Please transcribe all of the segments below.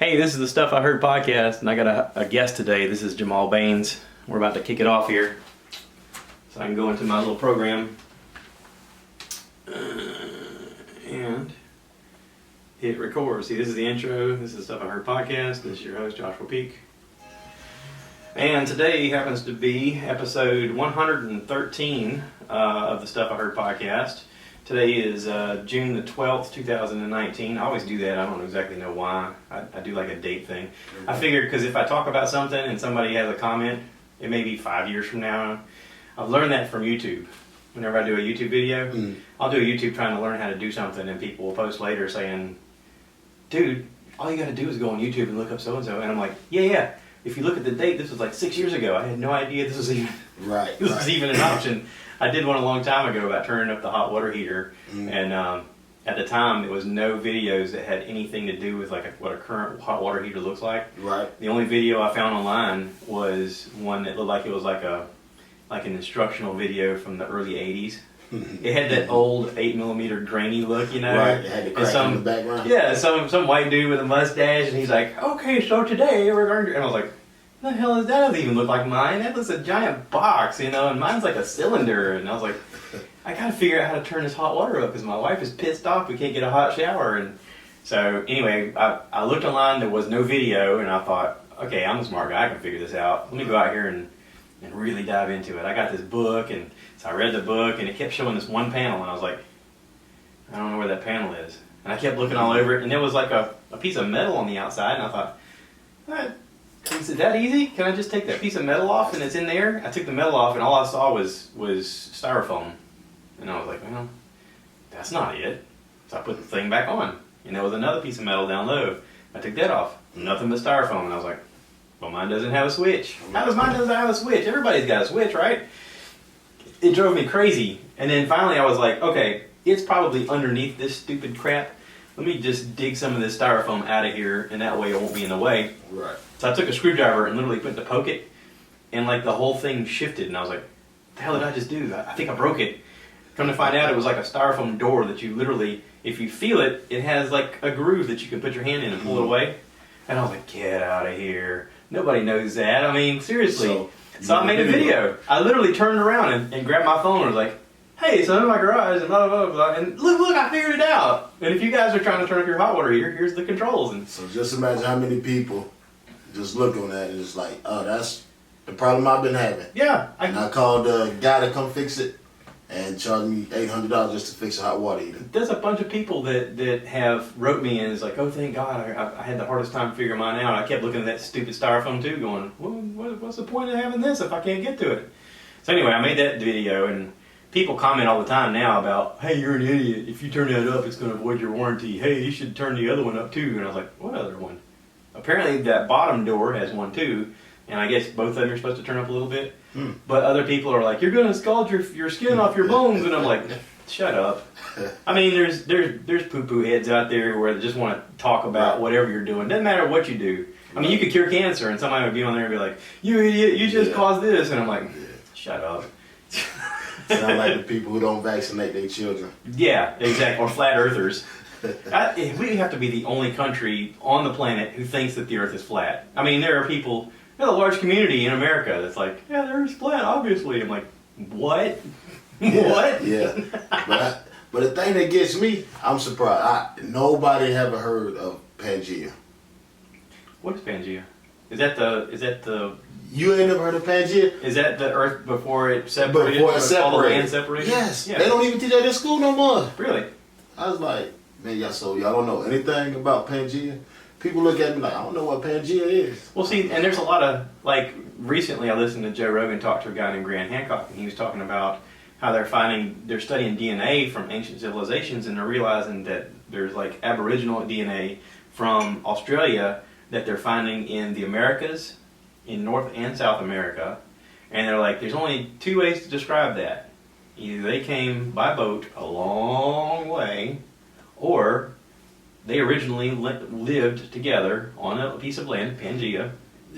Hey, this is the Stuff I Heard podcast, and I got a guest today. This is Jamaal Baynes. We're about to kick it off here. So I can go into my little program and hit record. See, this is the intro. This is the Stuff I Heard podcast. This is your host, Joshua Peak. And today happens to be episode 113 of the Stuff I Heard podcast. Today is June the 12th, 2019. I always do that. I don't exactly know why. I do like a date thing. I figured because if I talk about something and somebody has a comment, it may be 5 years from now. I've learned that from YouTube. Whenever I do a YouTube video, I'll do a YouTube trying to learn how to do something, and people will post later saying, dude, all you got to do is go on YouTube and look up so-and-so. And I'm like, yeah. If you look at the date, this was like 6 years ago. I had no idea this was even was even an option. I did one a long time ago about turning up the hot water heater, and at the time there was no videos that had anything to do with like what a current hot water heater looks like. Right. The only video I found online was one that looked like it was like an instructional video from the early '80s. It had that old 8mm grainy look, you know. Right. It had the crack in the background. Yeah, some white dude with a mustache, and he's like, "Okay, so today we're going to," and I was like, the hell is that? Doesn't even look like mine. That looks a giant box, you know, and mine's like a cylinder. And I was like, I gotta figure out how to turn this hot water up because my wife is pissed off we can't get a hot shower. And so anyway, I looked online. There was no video, and I thought, okay, I'm a smart guy. I can figure this out. Let me go out here and really dive into it. I got this book, and so I read the book, and it kept showing this one panel, and I was like, I don't know where that panel is. And I kept looking all over it, and there was like a piece of metal on the outside, and I thought, is it that easy? Can I just take that piece of metal off and it's in there? I took the metal off and all I saw was styrofoam. And I was like, well, that's not it. So I put the thing back on. And there was another piece of metal down low. I took that off. Nothing but styrofoam. And I was like, well, mine doesn't have a switch. How does mine doesn't have a switch? Everybody's got a switch, right? It drove me crazy. And then finally I was like, okay, it's probably underneath this stupid crap. Let me just dig some of this styrofoam out of here, and that way it won't be in the way. Right. So I took a screwdriver and literally went to poke it, and like the whole thing shifted, and I was like, what the hell did I just do? I think I broke it. Come to find out, it was like a styrofoam door that you literally, if you feel it, it has like a groove that you can put your hand in and pull it away. And I was like, get out of here. Nobody knows that. I mean, seriously. So I made a video. I literally turned around and grabbed my phone and was like, hey, so I'm in my garage and blah, blah, blah, blah, and look, I figured it out. And if you guys are trying to turn up your hot water heater, here's the controls. And so just imagine how many people just look on that and it's like, oh, that's the problem I've been having. Yeah. I called the guy to come fix it and charged me $800 just to fix a hot water heater. There's a bunch of people that have wrote me and is like, oh, thank God, I had the hardest time figuring mine out. I kept looking at that stupid styrofoam too going, well, what's the point of having this if I can't get to it? So anyway, I made that video, and people comment all the time now about, hey, you're an idiot. If you turn that up, it's going to void your warranty. Hey, you should turn the other one up too. And I was like, what other one? Apparently that bottom door has one too, and I guess both of them are supposed to turn up a little bit. But other people are like, you're going to scald your skin off your bones. And I'm like, shut up. I mean, there's poo-poo heads out there where they just want to talk about whatever you're doing. Doesn't matter what you do. I mean, you could cure cancer, and somebody would be on there and be like, you idiot, you just caused this. And I'm like, shut up. Sound like the people who don't vaccinate their children. Yeah, exactly. Or flat earthers. We have to be the only country on the planet who thinks that the earth is flat. I mean, there are people, there's a large community in America that's like, yeah, the earth's flat, obviously. I'm like, what? What? Yeah. But the thing that gets me, I'm surprised. Nobody ever heard of Pangea. What is Pangea? Is that the You ain't never heard of Pangea? Is that the Earth before it separated? Before it separated. All the land separated? Yes. Yeah. They don't even teach that in school no more. Really? I was like, man, y'all don't know anything about Pangea? People look at me like, I don't know what Pangea is. Well, see, and there's a lot of, like, recently I listened to Joe Rogan talk to a guy named Grant Hancock, and he was talking about how they're studying DNA from ancient civilizations, and they're realizing that there's, like, Aboriginal DNA from Australia that they're finding in the Americas, in North and South America, and they're like, there's only two ways to describe that. Either they came by boat a long way, or they originally lived together on a piece of land, Pangea,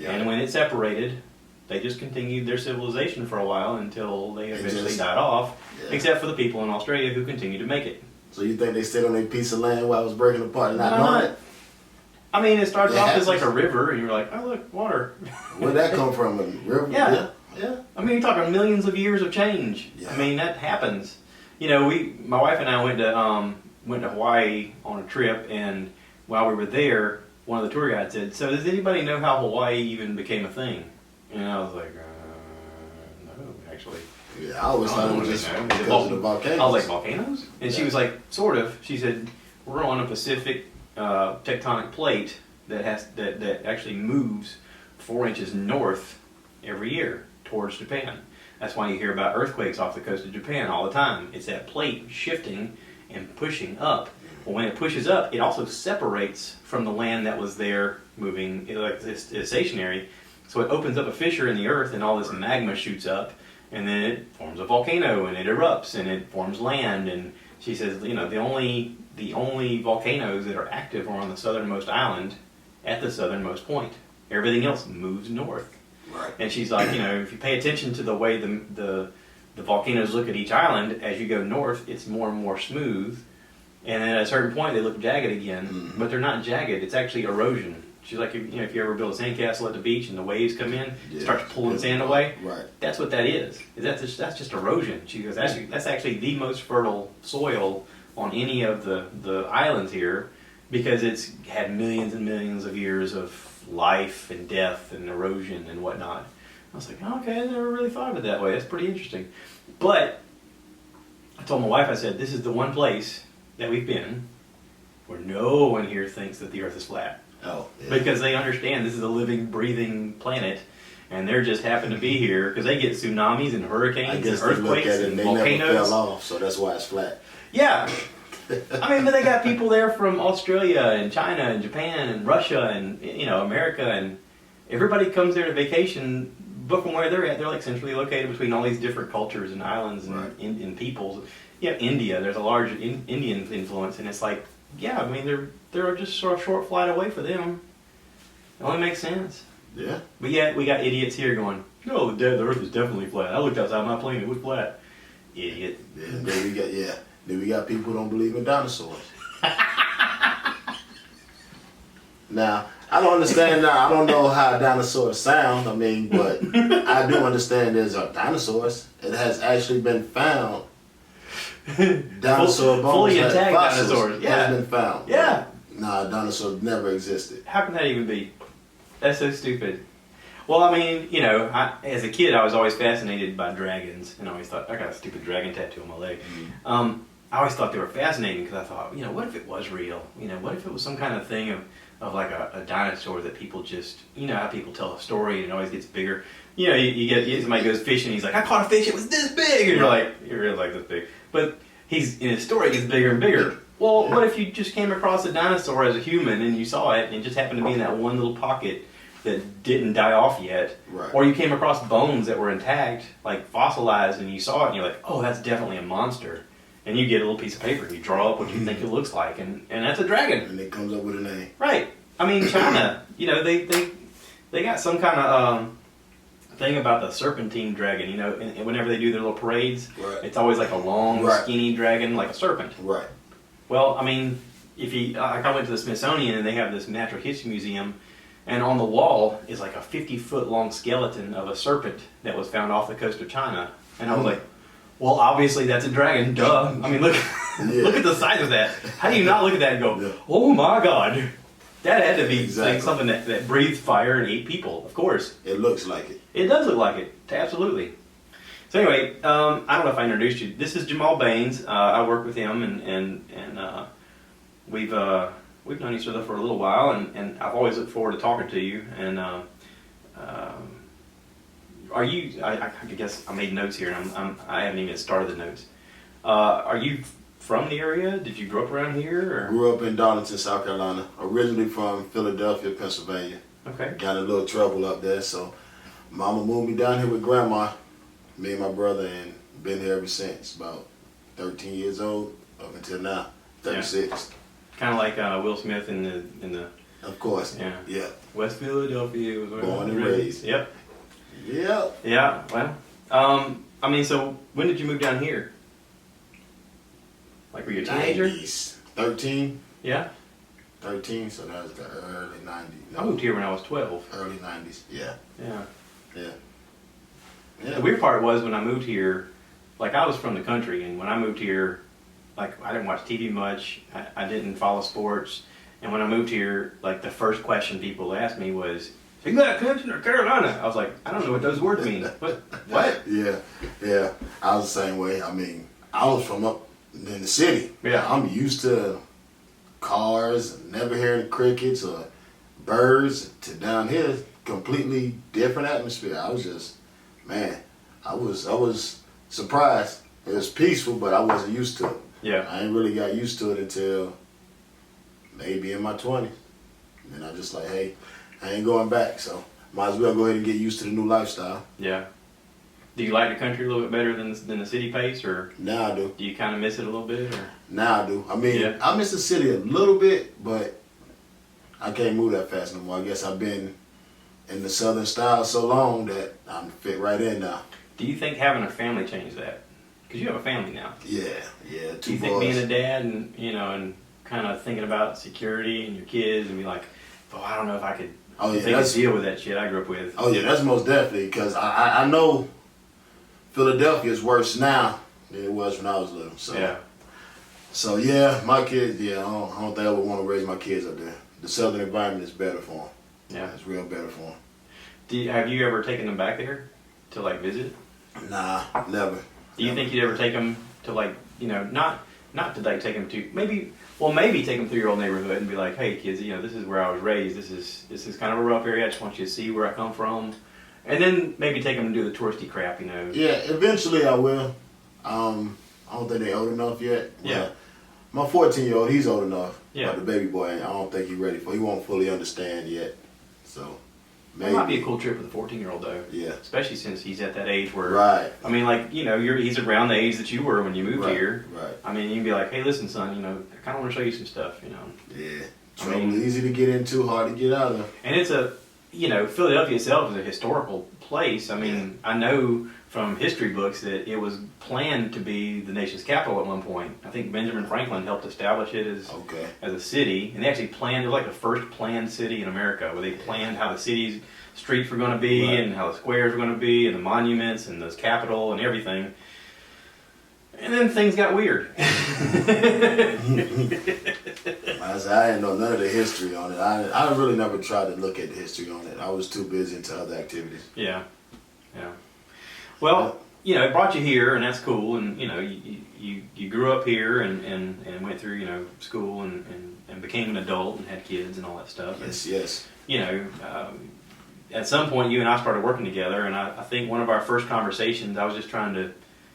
and when it separated, they just continued their civilization for a while until they eventually died off, except for the people in Australia who continue to make it. So you think they stayed on a piece of land while it was breaking apart and not knowing it? I mean, it starts It off as happens. like a river, and you're like, oh look, water. Where'd that come from? A river? Yeah. Yeah. I mean, you're talking millions of years of change. Yeah. I mean, that happens. You know, my wife and I went to Hawaii on a trip, and while we were there, one of the tour guides said, "So does anybody know how Hawaii even became a thing?" And I was like, "No, actually." Yeah, I always thought it was just know. because of the volcanoes. I was like, volcanoes? And she Yeah. was like, sort of. She said, we're on a Pacific tectonic plate that actually moves 4 inches north every year towards Japan. That's why you hear about earthquakes off the coast of Japan all the time. It's that plate shifting and pushing up. Well, when it pushes up, it also separates from the land that was there moving, like it's stationary. So it opens up a fissure in the earth, and all this magma shoots up. And then it forms a volcano, and it erupts, and it forms land. And she says, you know, the only volcanoes that are active are on the southernmost island, at the southernmost point. Everything else moves north. Right. And she's like, you know, if you pay attention to the way the volcanoes look at each island, as you go north, it's more and more smooth. And then at a certain point, they look jagged again, but they're not jagged. It's actually erosion. She's like, if you ever build a sandcastle at the beach and the waves come in, it starts pulling sand away. Right. That's what that is. That's just erosion. She goes, that's actually the most fertile soil on any of the islands here, because it's had millions and millions of years of life and death and erosion and whatnot. I was like, okay, I never really thought of it that way. That's pretty interesting. But I told my wife, I said, this is the one place that we've been where no one here thinks that the earth is flat. Oh, yeah. Because they understand this is a living, breathing planet, and they're just happen to be here because they get tsunamis and hurricanes I guess and they look earthquakes at it and and they volcanoes. never fell off, so that's why it's flat. Yeah. I mean, but they got people there from Australia and China and Japan and Russia and, you know, America, and everybody comes there to vacation, but from where they're at, they're like centrally located between all these different cultures and islands and, Right. and peoples. Yeah, India, there's a large Indian influence, and it's like, yeah, I mean, they're just sort of short flight away for them. It only makes sense. Yeah. But yet, we got idiots here going, no, the earth is definitely flat. I looked outside my plane, it was flat. Idiot. Yeah. Then we got people who don't believe in dinosaurs. Now, I don't understand now. I don't know how dinosaurs sound. I mean, but I do understand there's dinosaurs. It has actually been found. Dinosaur bones, fully intact fossils dinosaurs. Yeah. has been found. Yeah. Nah, dinosaurs never existed. How can that even be? That's so stupid. Well, I mean, you know, as a kid, I was always fascinated by dragons, and I always thought, I got a stupid dragon tattoo on my leg. I always thought they were fascinating because I thought, you know, what if it was real? You know, what if it was some kind of thing of like a dinosaur that people just, you know, how people tell a story and it always gets bigger. You know, you get somebody goes fishing, he's like, I caught a fish, it was this big, and you're like, you're really like this big. But he's in his story, it gets bigger and bigger. Well, what if you just came across a dinosaur as a human and you saw it and it just happened to be in that one little pocket that didn't die off yet? Right. Or you came across bones that were intact, like fossilized, and you saw it and you're like, oh, that's definitely a monster. And you get a little piece of paper and you draw up what you think it looks like, and that's a dragon. And it comes up with a name. Right. I mean, China, you know, they got some kind of thing about the serpentine dragon, you know, and whenever they do their little parades, Right. it's always like a long, Right. skinny dragon, like a serpent. Right. Well, I mean, if you, like I went to the Smithsonian and they have this natural history museum, and on the wall is like a 50-foot long skeleton of a serpent that was found off the coast of China. And I was like, well, obviously that's a dragon, duh. I mean, look, look at the size of that. How do you not look at that and go, oh my God, that had to be like something that breathed fire and ate people, of course. It looks like it. It does look like it, absolutely. So anyway, I don't know if I introduced you. This is Jamaal Baynes. I work with him, and we've known each other for a little while, and I've always looked forward to talking to you. And are you? I guess I made notes here, and I haven't even started the notes. Are you from the area? Did you grow up around here? Or? Grew up in Darlington, South Carolina. Originally from Philadelphia, Pennsylvania. Okay. Got in a little trouble up there, so Mama moved me down here with Grandma, me and my brother, and been here ever since. About 13 years old up until now, 36. Yeah. Kind of like Will Smith in the. Of course. Yeah. West Philadelphia was born and raised. Yep. Yep. Yeah. Well, I mean, so when did you move down here? Like, were you a teenager? 90s. 13. Yeah. 13, so that was the early 90s. No, I moved here when I was 12. early 90s. Yeah. Yeah. Yeah. The Yeah. weird part was when I moved here, like I was from the country, and when I moved here, like I didn't watch TV much. I didn't follow sports, and when I moved here, like the first question people asked me was, "You got Clemson or Carolina?" I was like, "I don't know what those words mean." What? Yeah. Yeah. I was the same way. I mean, I was from up in the city. Yeah. I'm used to cars, never hearing crickets or birds, to down here, completely different atmosphere. I was just, man, I was surprised. It was peaceful, but I wasn't used to it. Yeah. I ain't really got used to it until maybe in my 20s. And I just like, hey, I ain't going back, so might as well go ahead and get used to the new lifestyle. Yeah. Do you like the country a little bit better than the city pace, or Now I do. do you kind of miss it a little bit? Or? Now I do. I mean, Yeah. I miss the city a little bit, but I can't move that fast no more. I guess I've been in the southern style so long that I'm fit right in now. Do you think having a family changed that? Because you have a family now. Yeah, yeah, Do two you think boys. being a dad and and kind of thinking about security and your kids and be like, oh, I don't know if I could Oh yeah, take a that's deal with that shit I grew up with. oh yeah, that's most definitely, because I know Philadelphia is worse now than it was when I was little. So Yeah. so yeah, my kids. Yeah, I don't think I would want to raise my kids up there. The southern environment is better for them. Yeah. It's real better for them. Have you ever taken them back there to like visit? Nah, never. Do you think you'd ever take them to like, not to like take them to maybe take them through your old neighborhood and be like, hey kids, this is where I was raised. This is kind of a rough area. I just want you to see where I come from, and then maybe take them to do the touristy crap. Yeah, eventually I will. I don't think they're old enough yet. Yeah. My 14-year-old, he's old enough. Yeah. But the baby boy, I don't think he's ready for. He won't fully understand yet. So That maybe. might be a cool trip with a 14-year-old though. Yeah. Especially since he's at that age where, Right. I mean, like he's around the age that you were when you moved Right. here. Right. I mean, you can be like, hey, listen, son, I kind of want to show you some stuff, Yeah. I Trouble mean- easy to get into, hard to get out of. And it's Philadelphia itself is a historical place. I mean, I know from history books that it was planned to be the nation's capital at one point. I think Benjamin Franklin helped establish it Okay. as a city, and they actually planned. It was like the first planned city in America, where they planned how the city's streets were going to be, Right. and how the squares were going to be, and the monuments, and the capitol, and everything. And then things got weird. I said, I didn't know none of the history on it. I really never tried to look at the history on it. I was too busy into other activities. Yeah. Well, it brought you here, and that's cool. And you grew up here and went through school and became an adult and had kids and all that stuff. Yes. At some point, you and I started working together, and I think one of our first conversations, I was just trying to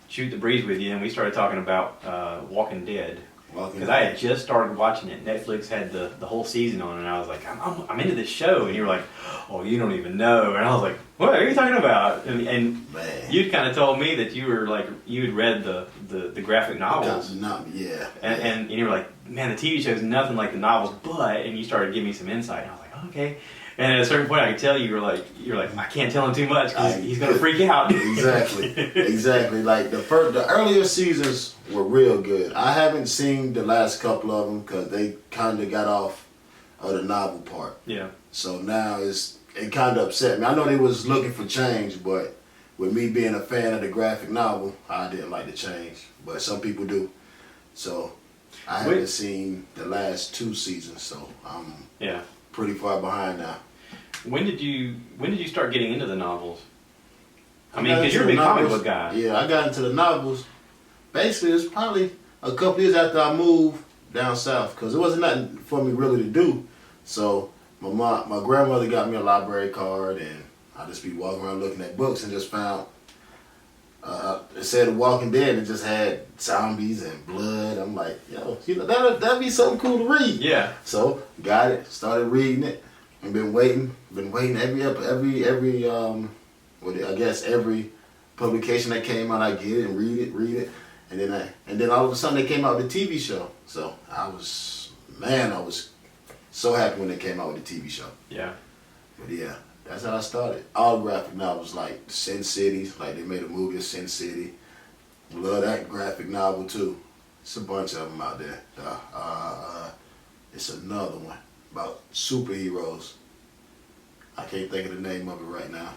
shoot the breeze with you, and we started talking about Walking Dead. Because I had just started watching it. Netflix had the whole season on, and I was like, I'm into this show. And you were like, oh, you don't even know. And I was like, what are you talking about? And Man. you'd kind of told me that you were like, you had read the graphic novels. Yeah. And you were like, man, the TV show is nothing like the novels, and you started giving me some insight. And I was like, okay. And at a certain point, I could tell you're like, I can't tell him too much because he's gonna freak out. Exactly. Like the earlier seasons were real good. I haven't seen the last couple of them because they kind of got off of the novel part. Yeah. So now it kind of upset me. I know they was looking for change, but with me being a fan of the graphic novel, I didn't like the change. But some people do. So I haven't seen the last 2 seasons. So I'm pretty far behind now. When did you start getting into the novels? I mean, because you're a big comic book guy. Yeah, I got into the novels. Basically, it was probably a couple years after I moved down south because it wasn't nothing for me really to do. So my grandmother got me a library card, and I just be walking around looking at books and just found it said The Walking Dead, and it just had zombies and blood. I'm like, yo, that'd be something cool to read. Yeah. So got it, started reading it, and been waiting every publication that came out, I get it and read it, and then all of a sudden they came out with a TV show. So I was so happy when they came out with the TV show. Yeah. But yeah, that's how I started. All graphic novels like Sin City, like they made a movie of Sin City. Love that graphic novel too. It's a bunch of them out there. It's another one about superheroes. I can't think of the name of it right now.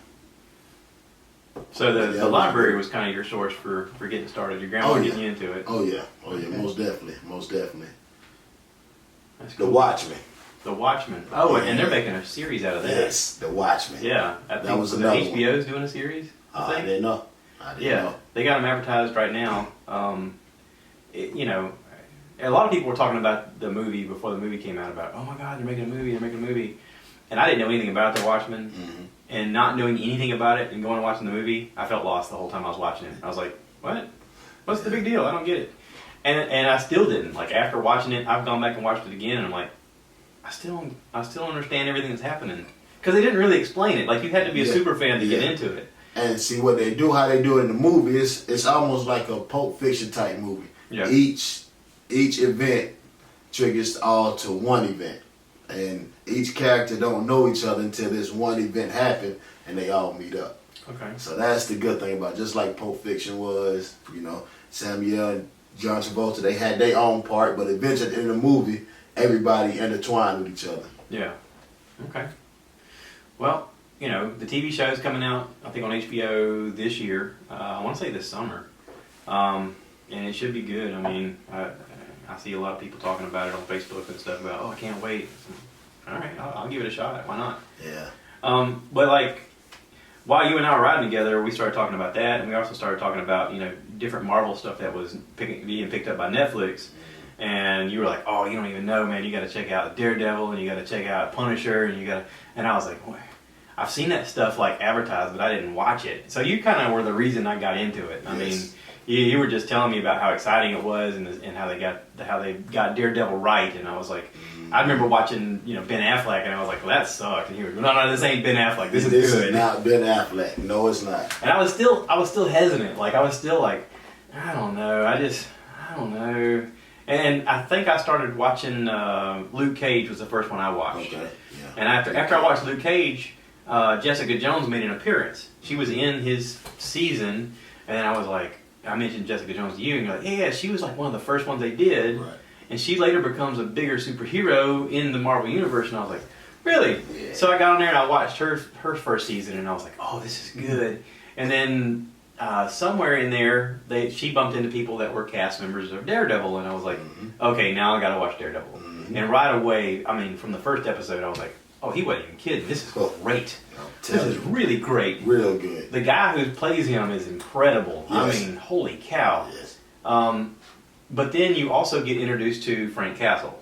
So the library was kind of your source for getting started. Your grandma getting you into it. Oh yeah, most definitely. That's The cool. Watchmen. The Watchmen. Oh, and they're making a series out of that. Yes, The Watchmen. Yeah, I think that was another one. HBO's doing a series. I didn't know. They got them advertised right now. You know, a lot of people were talking about the movie before the movie came out. About, oh my God, they're making a movie. And I didn't know anything about The Watchmen. Mm-hmm. And not knowing anything about it and going and watching the movie, I felt lost the whole time I was watching it. I was like, what? What's the big deal? I don't get it. And I still didn't. Like, after watching it, I've gone back and watched it again, and I'm like, I still don't understand everything that's happening. Because they didn't really explain it. Like, you had to be a super fan to get into it. And see what they do, how they do it in the movie, it's almost like a Pulp Fiction type movie. Yeah. Each event triggers all to one event. And each character don't know each other until this one event happened and they all meet up. Okay. So that's the good thing about it. Just like Pulp Fiction was, you know, Samuel and John Travolta, they had their own part, but eventually in the movie, everybody intertwined with each other. Yeah. Okay. Well, you know, the TV show's coming out, I think, on HBO this year. I want to say this summer. And it should be good. I mean, I see a lot of people talking about it on Facebook and stuff about, oh, I can't wait. All right, I'll give it a shot. Why not? Yeah. But like, while you and I were riding together, we started talking about that, and we also started talking about, you know, different Marvel stuff that was being picked up by Netflix. And you were like, oh, you don't even know, man. You got to check out Daredevil, and you got to check out Punisher, and I was like, boy, I've seen that stuff like advertised, but I didn't watch it. So you kind of were the reason I got into it. I mean, you were just telling me about how exciting it was and how they got Daredevil right, and I was like, I remember watching, you know, Ben Affleck, and I was like, well, that sucked. And he was, no, this ain't Ben Affleck. This is good. This is not Ben Affleck. No, it's not. And I was still hesitant. Like, I was still like, I don't know. I don't know. And I think I started watching Luke Cage was the first one I watched. Okay. Yeah. And after I watched Luke Cage, Jessica Jones made an appearance. She was in his season, and I was like, I mentioned Jessica Jones to you, and you're like, yeah, she was like one of the first ones they did. Right. And she later becomes a bigger superhero in the Marvel Universe, and I was like, really? Yeah. So I got on there and I watched her first season, and I was like, oh, this is good. And then somewhere in there, she bumped into people that were cast members of Daredevil, and I was like, okay, now I got to watch Daredevil. And right away, I mean, from the first episode, I was like, oh, he wasn't even kidding. This is great. This is really great. Real good. The guy who plays him is incredible. Yes. I mean, holy cow. Yes. But then you also get introduced to Frank Castle,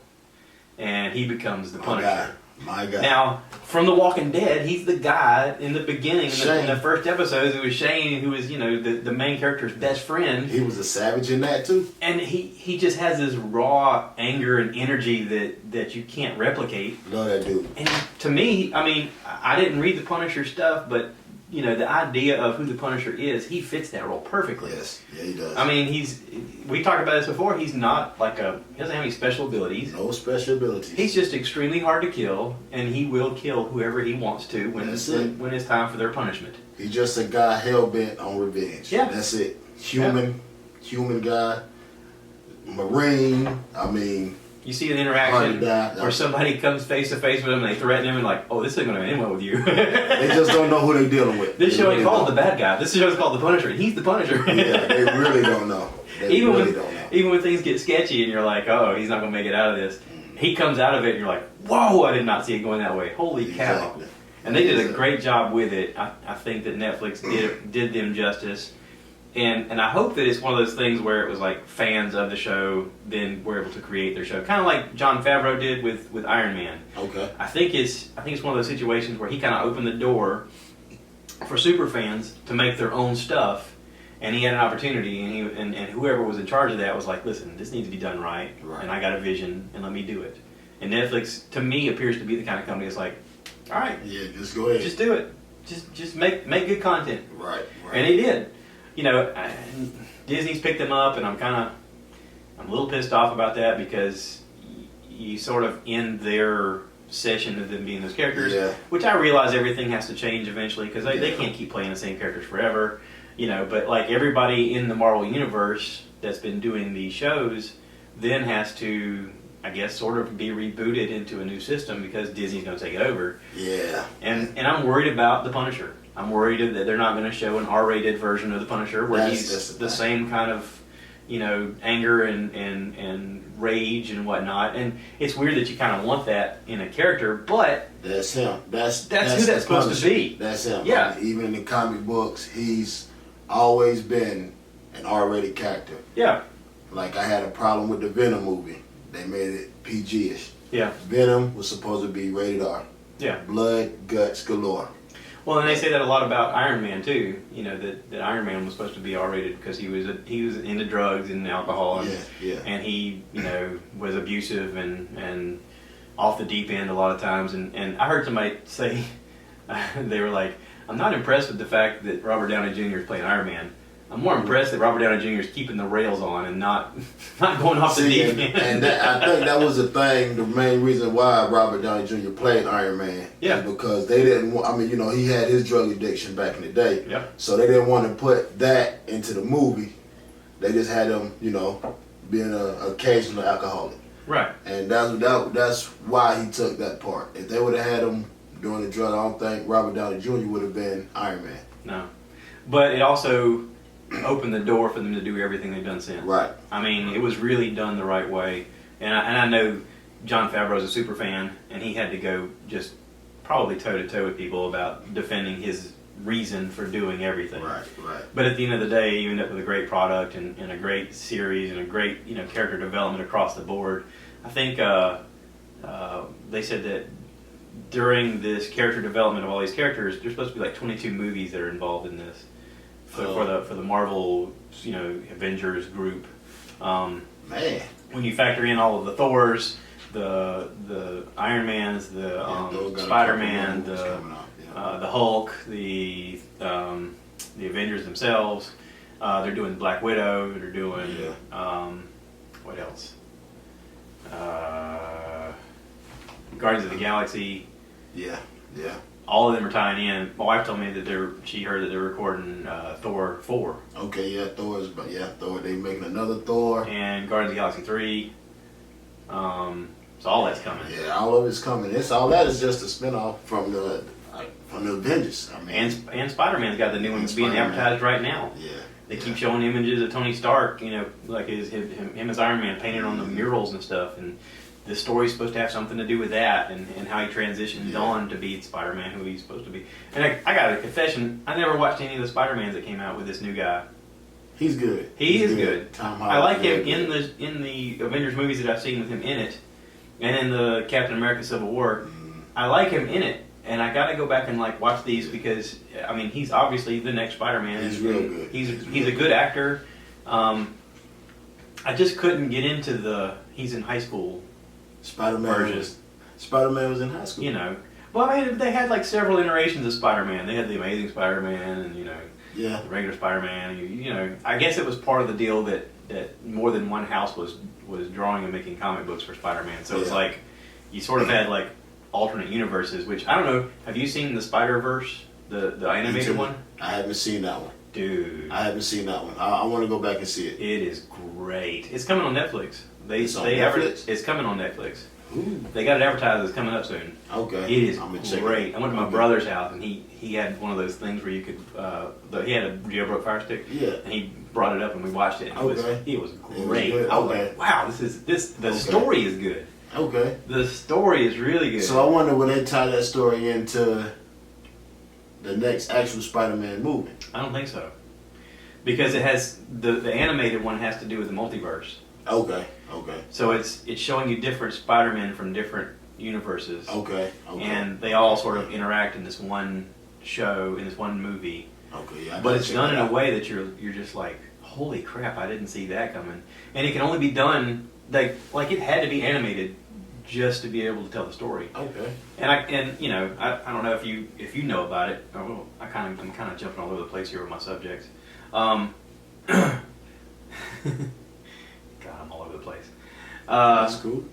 and he becomes the Punisher. My God. Now, from The Walking Dead, he's the guy in the beginning, in the first episodes, it was Shane, who was, you know, the main character's best friend. He was a savage in that, too. And he just has this raw anger and energy that you can't replicate. Love that dude. And to me, I mean, I didn't read the Punisher stuff, but, you know, the idea of who the Punisher is, he fits that role perfectly. Yes, yeah, he does. I mean, we talked about this before, he's not like he doesn't have any special abilities. No special abilities. He's just extremely hard to kill, and he will kill whoever he wants to when it's time for their punishment. He's just a guy hell-bent on revenge. Yeah. That's it. Human guy, Marine, I mean... You see an interaction where somebody comes face to face with him and they threaten him and like, oh, this isn't going to end well with you. They just don't know who they're dealing with. This show ain't called The Bad Guy. This show is called The Punisher, and he's the Punisher. Yeah, they really don't know. Even when things get sketchy and you're like, oh, he's not going to make it out of this. He comes out of it and you're like, whoa, I did not see it going that way. Holy cow. Exactly. And they did a great job with it. I think that Netflix did them justice. And I hope that it's one of those things where it was like fans of the show then were able to create their show, kind of like Jon Favreau did with Iron Man. Okay. I think it's one of those situations where he kind of opened the door for super fans to make their own stuff, and he had an opportunity, and whoever was in charge of that was like, listen, this needs to be done right, and I got a vision, and let me do it. And Netflix, to me, appears to be the kind of company that's like, all right, yeah, just go ahead, just do it, just make good content, right. And he did. You know, Disney's picked them up, and I'm a little pissed off about that because you sort of end their session of them being those characters, which I realize everything has to change eventually because they can't keep playing the same characters forever, you know, but like everybody in the Marvel Universe that's been doing these shows then has to I guess, sort of be rebooted into a new system because Disney's going to take it over. Yeah. And I'm worried about the Punisher. I'm worried that they're not going to show an R-rated version of the Punisher where he's the same kind of, anger and rage and whatnot. And it's weird that you kind of want that in a character, but that's him. That's who that's supposed to be. That's him. Yeah. Even in the comic books, he's always been an R-rated character. Yeah. Like I had a problem with the Venom movie. They made it PG-ish. Yeah. Venom was supposed to be rated R. Yeah. Blood, guts galore. Well, and they say that a lot about Iron Man too. That Iron Man was supposed to be R-rated because he was into drugs and alcohol, and he was abusive and off the deep end a lot of times. And I heard somebody say they were like, "I'm not impressed with the fact that Robert Downey Jr. is playing Iron Man. I'm more impressed that Robert Downey Jr. is keeping the rails on and not going off the deep end." And I think that was the thing, the main reason why Robert Downey Jr. played Iron Man. Yeah. Because they didn't want, he had his drug addiction back in the day. Yeah. So they didn't want to put that into the movie. They just had him, being an occasional alcoholic. Right. And that's why he took that part. If they would have had him doing the drug, I don't think Robert Downey Jr. would have been Iron Man. No. But it also opened the door for them to do everything they've done since. Right. It was really done the right way. And I know Jon Favreau's a super fan, and he had to go just probably toe-to-toe with people about defending his reason for doing everything. Right. But at the end of the day, you end up with a great product and a great series and a great character development across the board. I think they said that during this character development of all these characters, there's supposed to be like 22 movies that are involved in this. For the Marvel, Avengers group. Man. When you factor in all of the Thors, the Iron Mans, the Spider-Man, the Hulk, the Avengers themselves, they're doing Black Widow. They're doing what else? Guardians of the Galaxy. Yeah. All of them are tying in. My wife told me that she heard that they're recording Thor 4. Okay, yeah, Thor. They making another Thor. And Guardians of the Galaxy 3. So all that's coming. Yeah, all of it's coming. All that is just a spinoff from the Avengers. And Spider-Man's got the new one being advertised right now. Yeah. They keep showing images of Tony Stark, like him as Iron Man painted on the murals and stuff. And the story's supposed to have something to do with that and how he transitioned on to be Spider-Man, who he's supposed to be. And I got a confession, I never watched any of the Spider-Mans that came out with this new guy. He's good. He is good. I like him good. in the Avengers movies that I've seen with him in it, and in the Captain America Civil War. I like him in it, and I got to go back and watch these because he's obviously the next Spider-Man. He's real good. He's a good actor. I just couldn't get into he's in high school. Spider-Man was in high school. Well, they had several iterations of Spider-Man. They had the Amazing Spider-Man and the regular Spider-Man. I guess it was part of the deal that more than one house was drawing and making comic books for Spider-Man. So it's like you sort of had alternate universes. Which I don't know. Have you seen the Spider-Verse, the animated one? I haven't seen that one. Dude, I haven't seen that one. I want to go back and see it. It is great. It's coming on Netflix. It's on Netflix? It's coming on Netflix. Ooh. They got it advertised. It's coming up soon. Okay. It is great. I went to my brother's house and he had one of those things where you could he had a jailbroke Fire Stick. Yeah. And he brought it up and we watched it. And it was great. I was like, wow, the story is good. Okay. The story is really good. So I wonder will they tie that story into the next actual Spider-Man movie? I don't think so. Because it has the animated one has to do with the multiverse. Okay. So it's showing you different Spider-Men from different universes. Okay. And they all sort of interact in this one show, in this one movie. Okay, yeah. But it's done in a way that you're just like, holy crap, I didn't see that coming. And it can only be done like it had to be animated just to be able to tell the story. Okay. And I don't know if you know about it. I'm kind of jumping all over the place here with my subjects. God, I'm all over the place. That's cool.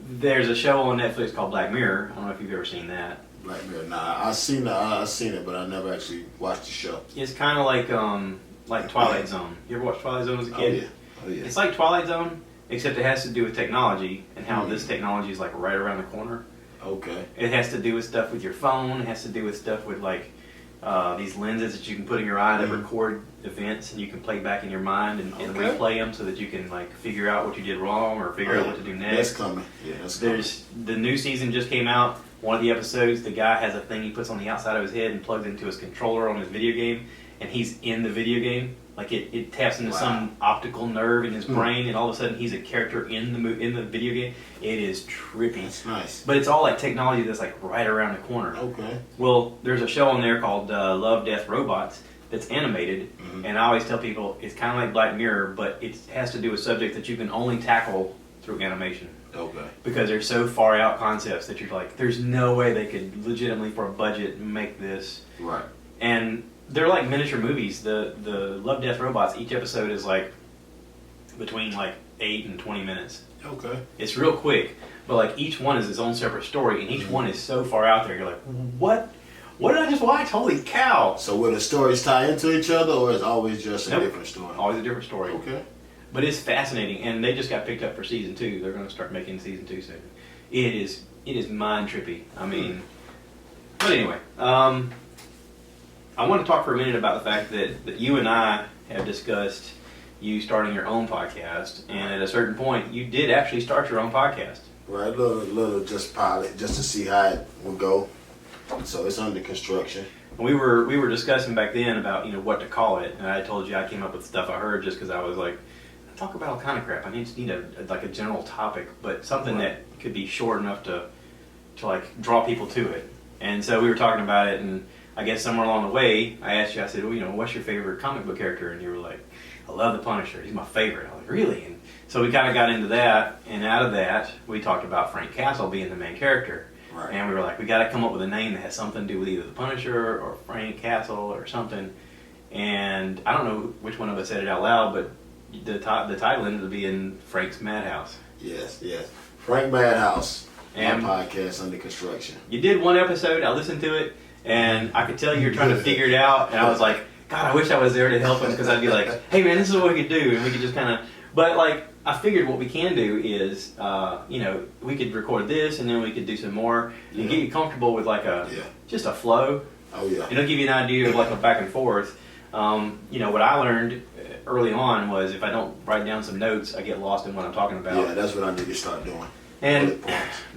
There's a show on Netflix called Black Mirror. I don't know if you've ever seen that. Black Mirror. Nah, I've seen it, but I never actually watched the show. It's kind of like Twilight Zone. You ever watch Twilight Zone as a kid? Oh yeah. It's like Twilight Zone, except it has to do with technology and how this technology is like right around the corner. Okay. It has to do with stuff with your phone. It has to do with stuff with like these lenses that you can put in your eye that record events and you can play back in your mind and replay them so that you can like figure out what you did wrong or figure out what to do next. That's coming. Yeah, that's coming. There's the new season just came out. One of the episodes, the guy has a thing he puts on the outside of his head and plugs into his controller on his video game, and he's in the video game. Like it taps into some optical nerve in his brain, and all of a sudden he's a character in the video game. It is trippy. That's nice. But it's all like technology that's like right around the corner. Okay. Well, there's a show on there called Love, Death, Robots that's animated, and I always tell people it's kind of like Black Mirror, but it has to do with subjects that you can only tackle through animation. Okay. Because they're so far out concepts that you're like, there's no way they could legitimately, for a budget, make this. Right. And they're like miniature movies. The Love, Death, Robots, each episode is like between like 8 and 20 minutes. Okay. It's real quick, but like each one is its own separate story, and each one is so far out there. You're like, what? What did I just watch? Holy cow! So will the stories tie into each other, or is it always just a different story? Always a different story. Okay. But it's fascinating, and they just got picked up for season 2. They're going to start making season 2 soon. It is mind trippy. I mean, but anyway, I want to talk for a minute about the fact that you and I have discussed you starting your own podcast, and at a certain point, you did actually start your own podcast. Right, a little just pilot, just to see how it would go. So it's under construction. We were discussing back then about what to call it, and I told you I came up with stuff I heard just because I was like, I talk about all kind of crap. I just need a general topic, but something that could be short enough to like draw people to it. And so we were talking about it, and I guess somewhere along the way, I asked you, I said, well, what's your favorite comic book character? And you were like, I love the Punisher. He's my favorite. I was like, really? And so we kind of got into that, and out of that, we talked about Frank Castle being the main character. Right. And we were like, we got to come up with a name that has something to do with either the Punisher or Frank Castle or something. And I don't know which one of us said it out loud, but the title ended up being Frank's Madhouse. Yes. Frank Madhouse. And my podcast under construction. You did one episode, I listened to it, and I could tell you were trying to figure it out, and I was like, God, I wish I was there to help him, because I'd be like, hey man, this is what we could do, and we could just kind of, but like, I figured what we can do is, we could record this, and then we could do some more, and get you comfortable with like just a flow. Oh yeah. And it'll give you an idea of like a back and forth. What I learned early on was if I don't write down some notes, I get lost in what I'm talking about. Yeah, that's what I need to start doing. And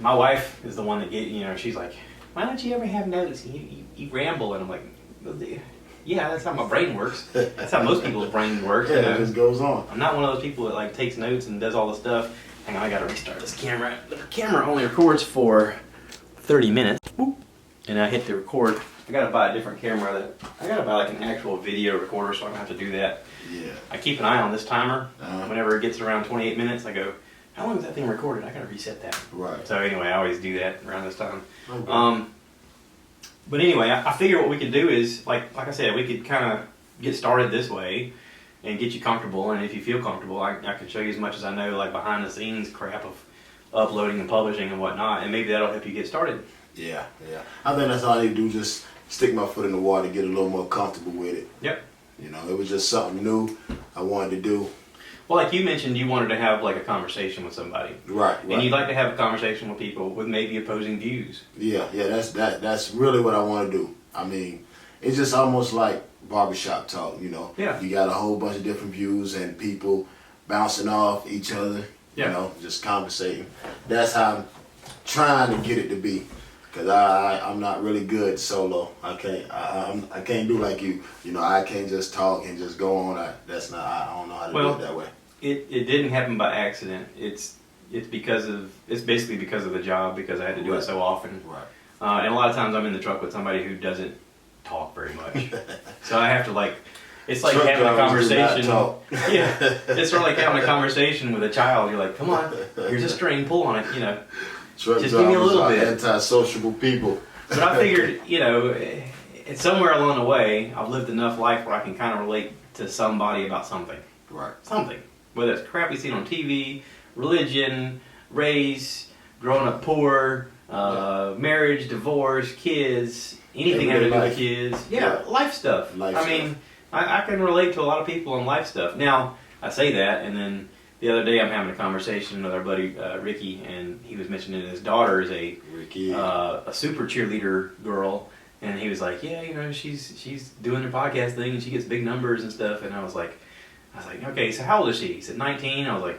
my wife is the one that she's like, why don't you ever have notes? You ramble, and I'm like, yeah, that's how my brain works. That's how most people's brain works. Yeah, it just goes on. I'm not one of those people that like takes notes and does all the stuff. Hang on, I gotta restart this camera. The camera only records for 30 minutes. Whoop. And I hit the record. I gotta buy a different camera. I gotta buy like an actual video recorder so I don't have to do that. Yeah. I keep an eye on this timer. Whenever it gets around 28 minutes, I go, how long is that thing recorded? I gotta reset that. Right. So anyway, I always do that around this time. Okay. But anyway, I figure what we could do is, like I said, we could kind of get started this way and get you comfortable. And if you feel comfortable, I can show you as much as I know, like behind the scenes crap of uploading and publishing and whatnot. And maybe that'll help you get started. Yeah. I think that's all I need to do, just stick my foot in the water, get a little more comfortable with it. Yep. It was just something new I wanted to do. Well, like you mentioned, you wanted to have like a conversation with somebody. Right. And you'd like to have a conversation with people with maybe opposing views. Yeah, that's really what I want to do. I mean, it's just almost like barbershop talk, Yeah. You got a whole bunch of different views and people bouncing off each other, just conversating. That's how I'm trying to get it to be. Cause I'm not really good solo. I can't do like you. I can't just talk and just go on. I don't know how to do it that way. It didn't happen by accident. It's basically because of the job, because I had to do it so often. Right. And a lot of times I'm in the truck with somebody who doesn't talk very much. So I have to it's like Truck having a drivers do not conversation. talk. Yeah. It's sort of like having a conversation with a child. You're like, come on, here's a string, pull on it, Truck Just give me a drivers little are bit. Antisociable people. But I figured, it's somewhere along the way, I've lived enough life where I can kind of relate to somebody about something. Right. Something. Whether it's crap you seen on TV, religion, race, growing up poor, marriage, divorce, kids, anything having to do with kids. Yeah, life stuff. I mean, I can relate to a lot of people on life stuff. Now, I say that, and then the other day I'm having a conversation with our buddy Ricky, and he was mentioning his daughter is a super cheerleader girl, and he was like, yeah, you know, she's doing her podcast thing, and she gets big numbers and stuff. And I was like, okay, so how old is she? He said 19. I was like,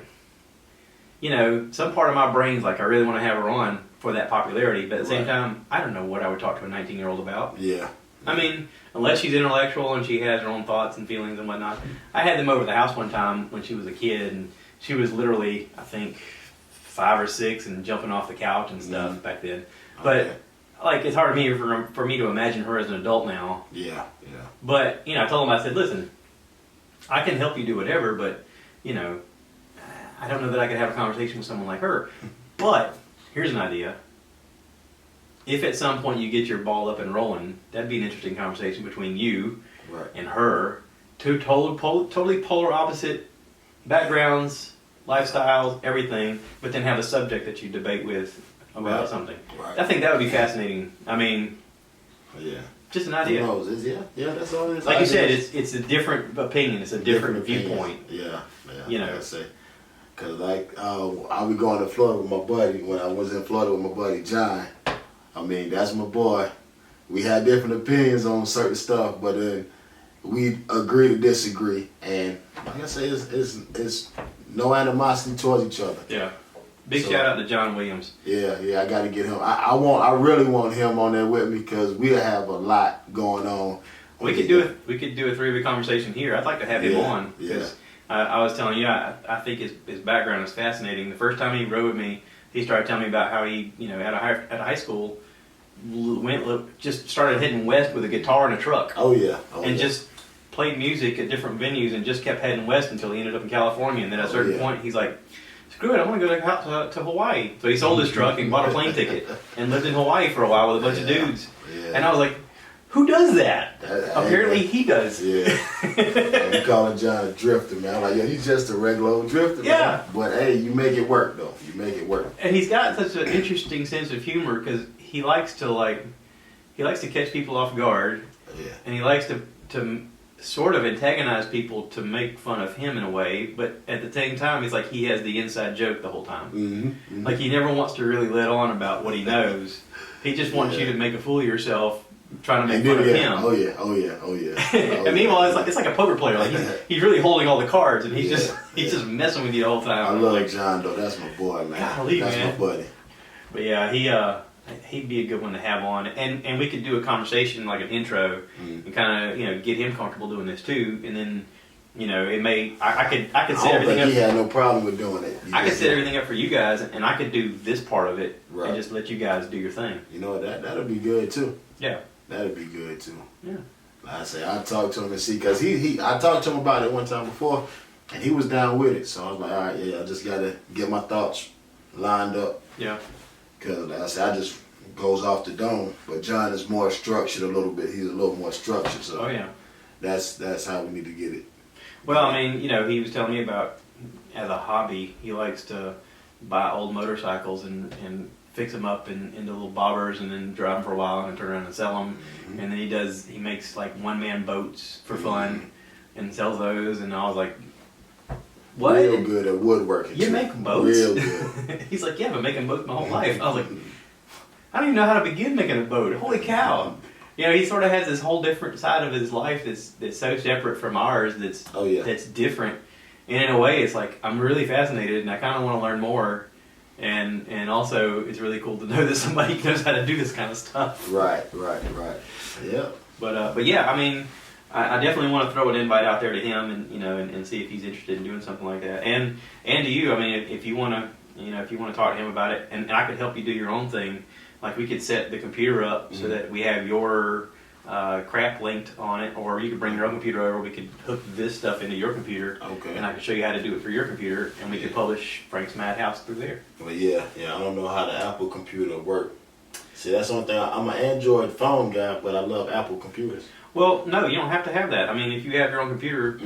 you know, some part of my brain's like, I really want to have her on for that popularity, but at the same time, I don't know what I would talk to a 19-year-old about. Yeah. I mean, unless she's intellectual and she has her own thoughts and feelings and whatnot. I had them over at the house one time when she was a kid, and she was literally, I think, 5 or 6 and jumping off the couch and stuff back then. But like, it's hard for me to imagine her as an adult now. Yeah. But you know, I told him, I said, listen, I can help you do whatever, but you know, I don't know that I could have a conversation with someone like her. But here's an idea. If at some point you get your ball up and rolling, that'd be an interesting conversation between you and her. Two totally polar opposite backgrounds, lifestyles, everything, but then have a subject that you debate with about something. I think that would be fascinating. I mean, just an idea. Who knows? Yeah, that's all it is. Like you said, it's a different opinion. It's a different viewpoint. Yeah. You know. Because like, I would go to Florida with my buddy. When I was in Florida with my buddy John, I mean, that's my boy. We had different opinions on certain stuff, but then we agree to disagree. And like I say, it's no animosity towards each other. Yeah. Big shout out to John Williams. Yeah, I got to get him. I really want him on there with me because we have a lot going on. We could do a 3-way conversation here. I'd like to have him on. Yeah. I was telling you, I think his background is fascinating. The first time he rode with me, he started telling me about how he, you know, at high school, just started heading west with a guitar and a truck. Just played music at different venues and just kept heading west until he ended up in California. And then at a certain point, he's like, screw it, I want to go to Hawaii. So he sold his truck and bought a plane ticket and lived in Hawaii for a while with a bunch of dudes. Yeah. And I was like, who does that? Apparently he does. Yeah. And we call John a drifter, man. I'm like, yo, he's just a regular old drifter, man. But hey, you make it work, though. You make it work. And he's got such an interesting sense of humor because he likes to catch people off guard. Yeah. And he likes to sort of antagonize people to make fun of him in a way, but at the same time, it's like he has the inside joke the whole time. Like he never wants to really let on about what he knows. He just wants you to make a fool of yourself trying to make fun of him. Oh yeah. And meanwhile, it's like a poker player. Like he's really holding all the cards, and he's just messing with you the whole time. I love John though. That's my boy, man. Golly, that's my buddy. But yeah, he'd be a good one to have on, and we could do a conversation like an intro, and kind of, you know, get him comfortable doing this too, and then, you know, it may I could set everything up. He had no problem with doing it. I could set everything up for you guys, and I could do this part of it, and just let you guys do your thing. You know, that'll be good too. Yeah, that'll be good too. Yeah. Like I say, I talked to him and see, because I talked to him about it one time before, and he was down with it. So I was like, all right, I just gotta get my thoughts lined up. Yeah. Because like I said, I just goes off the dome, but John is more structured a little bit. He's a little more structured, so that's how we need to get it. Well, I mean, you know, he was telling me about, as a hobby, he likes to buy old motorcycles and fix them up into little bobbers and then drive them for a while and then turn around and sell them. And then he makes like one-man boats for fun and sells those. And I was like, what? Real good at woodworking. You make boats? Real good. He's like, yeah, I've been making boats my whole life. I was like, I don't even know how to begin making a boat. Holy cow. You know, he sort of has this whole different side of his life that's so separate from ours that's different. And in a way, it's like, I'm really fascinated and I kind of want to learn more. And also, it's really cool to know that somebody knows how to do this kind of stuff. Right. Yeah. But yeah, I mean, I definitely want to throw an invite out there to him, and you know, and see if he's interested in doing something like that. And to you, I mean, if you want to talk to him about it, and I could help you do your own thing. Like we could set the computer up so that we have your crap linked on it, or you could bring your own computer over. We could hook this stuff into your computer, and I could show you how to do it for your computer, and we could publish Frank's Madhouse through there. Well, yeah, I don't know how the Apple computer works. See, that's one thing. I'm an Android phone guy, but I love Apple computers. Well, no, you don't have to have that. I mean, if you have your own computer,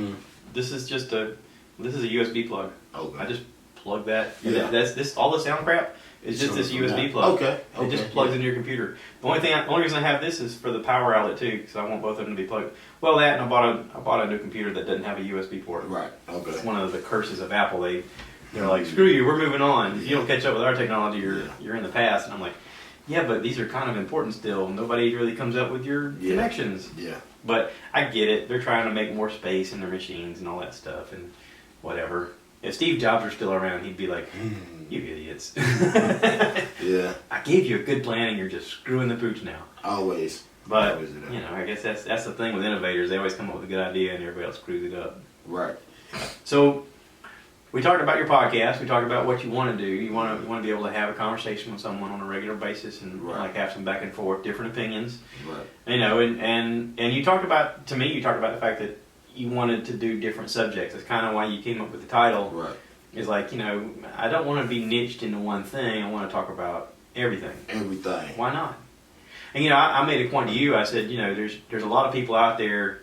this is a USB plug. Okay. I just plug that. Yeah. All the sound crap It's just this USB plug. Okay. It just plugs into your computer. The only reason I have this is for the power outlet too, because I want both of them to be plugged. Well, that and I bought a new computer that doesn't have a USB port. Right. Okay. It's one of the curses of Apple. They're like, screw you, we're moving on. If you don't catch up with our technology, you're in the past. And I'm like, yeah, but these are kind of important still. Nobody really comes up with your connections. Yeah. But I get it. They're trying to make more space in their machines and all that stuff and whatever. If Steve Jobs were still around, he'd be like, you idiots. Yeah. I gave you a good plan and you're just screwing the pooch now. Always. But, Always do that. you know, I guess that's the thing with innovators. They always come up with a good idea and everybody else screws it up. Right. So, we talked about your podcast. We talked about what you want to do. You want to be able to have a conversation with someone on a regular basis and like have some back and forth, different opinions. Right. You know, and you talked about, to me, you talked about the fact that you wanted to do different subjects. That's kind of why you came up with the title. Right. Is like, you know, I don't want to be niched into one thing. I want to talk about everything. Everything. Why not? And you know, I made a point to you. I said, you know, there's a lot of people out there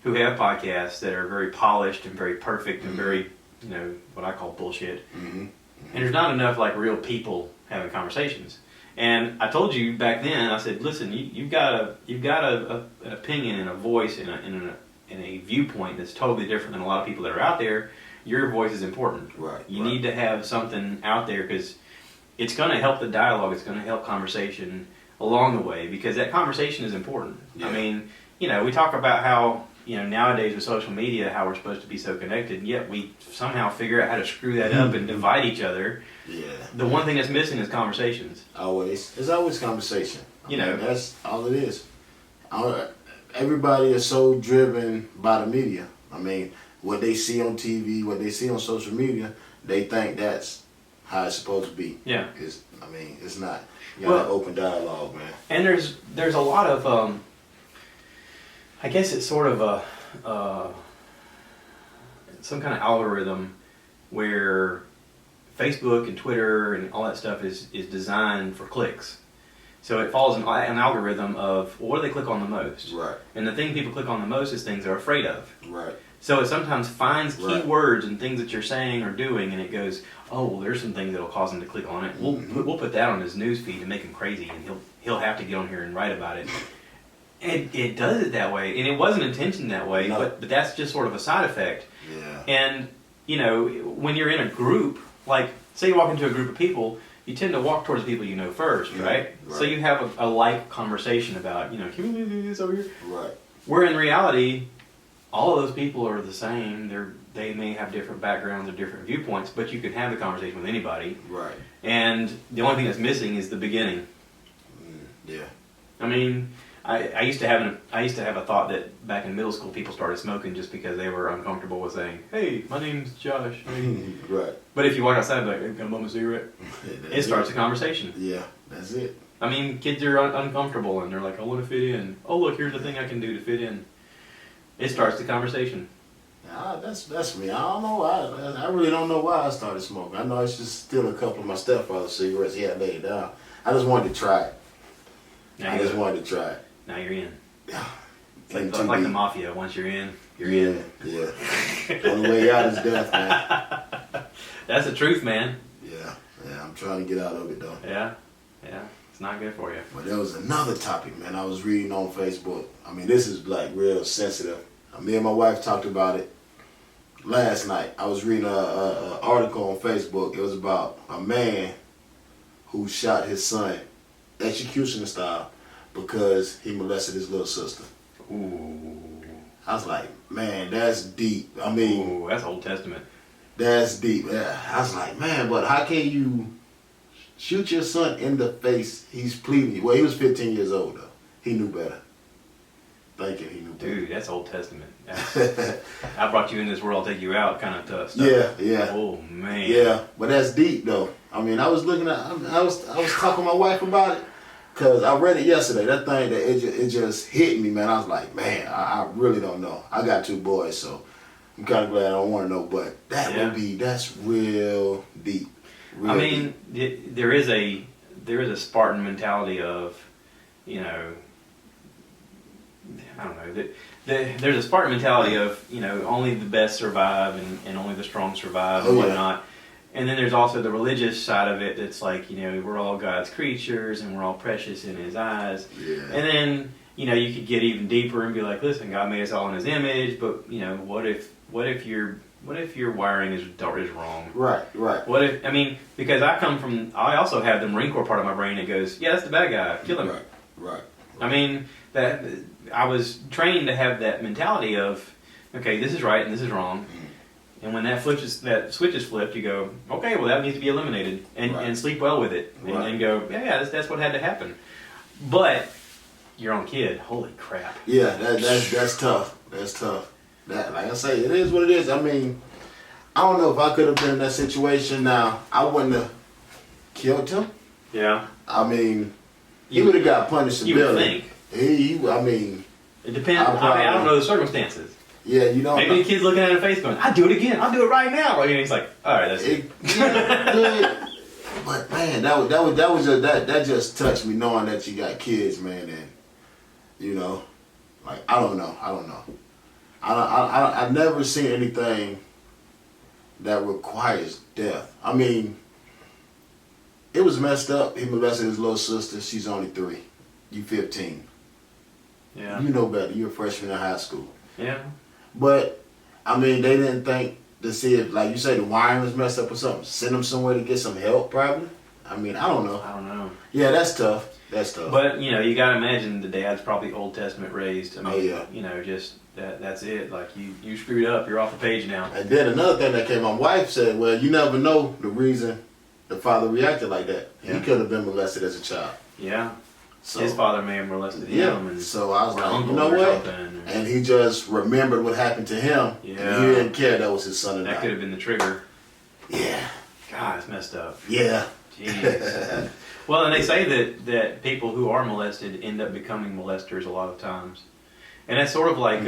who have podcasts that are very polished and very perfect and very, you know, what I call bullshit. And there's not enough like real people having conversations. And I told you back then, I said, listen, you've got an opinion and a voice and a viewpoint that's totally different than a lot of people that are out there. Your voice is important. Right. You need to have something out there because it's going to help the dialogue. It's going to help conversation along the way because that conversation is important. Yeah. I mean, you know, we talk about how, you know, nowadays with social media, how we're supposed to be so connected, yet we somehow figure out how to screw that up and divide each other. Yeah. The one thing that's missing is conversations. Always. There's always conversation. I mean, that's all it is. Everybody is so driven by the media. I mean, what they see on TV, what they see on social media, they think that's how it's supposed to be. Yeah. It's not. You got that open dialogue, man. And there's a lot of, I guess it's sort of some kind of algorithm where Facebook and Twitter and all that stuff is designed for clicks. So it follows an algorithm of, well, what do they click on the most? Right. And the thing people click on the most is things they're afraid of. Right. So it sometimes finds keywords and things that you're saying or doing, and it goes, oh, well, there's some things that'll cause him to click on it. We'll put that on his news feed and make him crazy, and he'll have to get on here and write about it. It does it that way, and it wasn't intentioned that way, but that's just sort of a side effect. Yeah. And, you know, when you're in a group, like, say you walk into a group of people, you tend to walk towards the people you know first, right? So you have a light conversation about, you know, can we do this over here? Right. Where in reality, all of those people are the same. They may have different backgrounds or different viewpoints, but you can have the conversation with anybody. Right. And the only thing that's missing is the beginning. Yeah. I mean, I used to have a thought that back in middle school people started smoking just because they were uncomfortable with saying, "Hey, my name's Josh." Right. But if you walk outside, like, "Hey, can I bum a cigarette?" It starts a conversation. Yeah, that's it. I mean, kids are uncomfortable and they're like, "I want to fit in." Oh, look, here's the thing I can do to fit in. It starts the conversation. That's me. I don't know why. I really don't know why I started smoking. I know it's just still a couple of my stepfather's cigarettes. He had laid down. I just wanted to try it. Wanted to try it. Now you're in. It's like the mafia. Once you're in, you're in. Yeah. Only way out is death, man. That's the truth, man. Yeah. I'm trying to get out of it, though. Yeah. It's not good for you. But there was another topic, man, I was reading on Facebook. I mean, this is like real sensitive. Me and my wife talked about it last night. I was reading an article on Facebook. It was about a man who shot his son, execution style, because he molested his little sister. Ooh. I was like, man, that's deep. I mean, that's Old Testament. That's deep. I was like, man, but how can you shoot your son in the face? He's pleading. Well, he was 15 years old, though. He knew better. Thinking he knew better. Dude, that's Old Testament. I brought you in this world, I'll take you out kind of tough stuff. Yeah. Oh, man. Yeah, but that's deep, though. I mean, I was talking to my wife about it, because I read it yesterday. That thing, it just hit me, man. I was like, man, I really don't know. I got 2 boys, so I'm kind of glad I don't want to know, but that's real deep. Real deep. There is a Spartan mentality of, you know, I don't know, there's a Spartan mentality of, you know, only the best survive and only the strong survive and whatnot. And then there's also the religious side of it that's like, we're all God's creatures and we're all precious in His eyes. Yeah. And then, you could get even deeper and be like, listen, God made us all in His image, but, what if your wiring is wrong? Right. Because I also have the Marine Corps part of my brain that goes, yeah, that's the bad guy, kill him. Right. That I was trained to have that mentality of, okay, this is right and this is wrong. And when that switch is flipped, you go, okay, well that needs to be eliminated, and sleep well with it, and go, yeah, that's what had to happen. But your own kid, holy crap. Yeah, that's tough. That's tough. That, like I say, it is what it is. I don't know if I could have been in that situation. Now, I wouldn't have killed him. Yeah. He would have got punished severely. You would think. It depends. I don't know the circumstances. Yeah, you don't. Maybe the kid's looking at her face going, I'll do it again. I'll do it right now. And he's like, all right, that's it. But man, that just touched me knowing that you got kids, man, and I don't know. I've never seen anything that requires death. It was messed up. He molested his little sister. She's only 3. You 15. Yeah. You know better. You're a freshman in high school. Yeah. But, they didn't think to see if, like you say, the wiring was messed up or something. Send them somewhere to get some help, probably. I don't know. I don't know. Yeah, that's tough. But, you got to imagine the dad's probably Old Testament raised. Just that's it. Like, you screwed up. You're off the page now. And then another thing that came, my wife said, well, you never know the reason the father reacted like that. Yeah. He could have been molested as a child. Yeah. So, his father may have molested him. Yeah. So I was like, you know what? And he just remembered what happened to him. Yeah. And he didn't care that was his son or not. That could have been the trigger. Yeah. God, it's messed up. Yeah. Jeez. Well, and they say that people who are molested end up becoming molesters a lot of times. And that's sort of like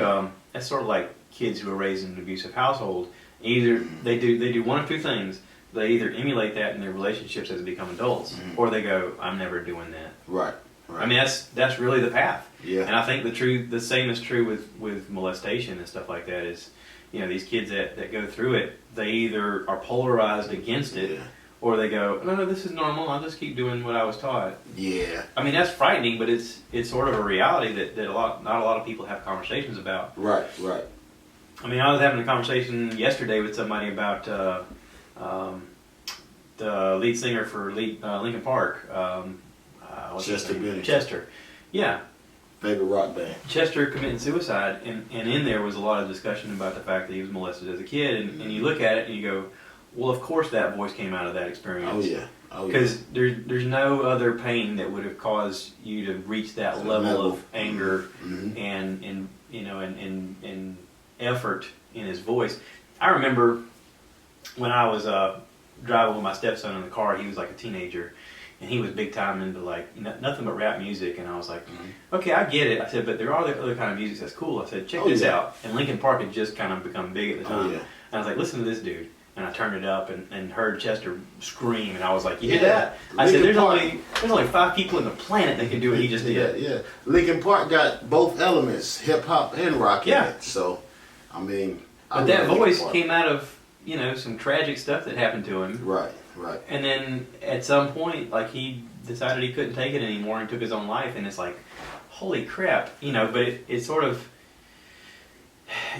kids who are raised in an abusive household. Either they do one of two things. They either emulate that in their relationships as they become adults, or they go, I'm never doing that. Right. That's really the path. Yeah. And I think the same is true with molestation and stuff like that. Is these kids that go through it, they either are polarized against it, or they go, no, this is normal. I'll just keep doing what I was taught. Yeah. That's frightening, but it's sort of a reality that not a lot of people have conversations about. Right. I was having a conversation yesterday with somebody about the lead singer for Linkin Park. Chester. Yeah. Favorite rock band. Chester committed suicide, and in there was a lot of discussion about the fact that he was molested as a kid, and you look at it and you go, well, of course that voice came out of that experience. Oh yeah. Because there's no other pain that would have caused you to reach that level of anger and effort in his voice. I remember when I was driving with my stepson in the car. He was like a teenager, and he was big time into like nothing but rap music. And I was like, okay, I get it. I said, but there are other kind of music that's cool. I said, check this out. And Linkin Park had just kind of become big at the time. And I was like, listen to this dude. And I turned it up and heard Chester scream, and I was like, you hear that? I said, there's only 5 people in the planet that can do what he just did. Yeah. Linkin Park got both elements, hip hop and rock in it. So, but that voice came out of some tragic stuff that happened to him. Right. And then at some point, like, he decided he couldn't take it anymore and took his own life, and it's like, holy crap, but it's sort of,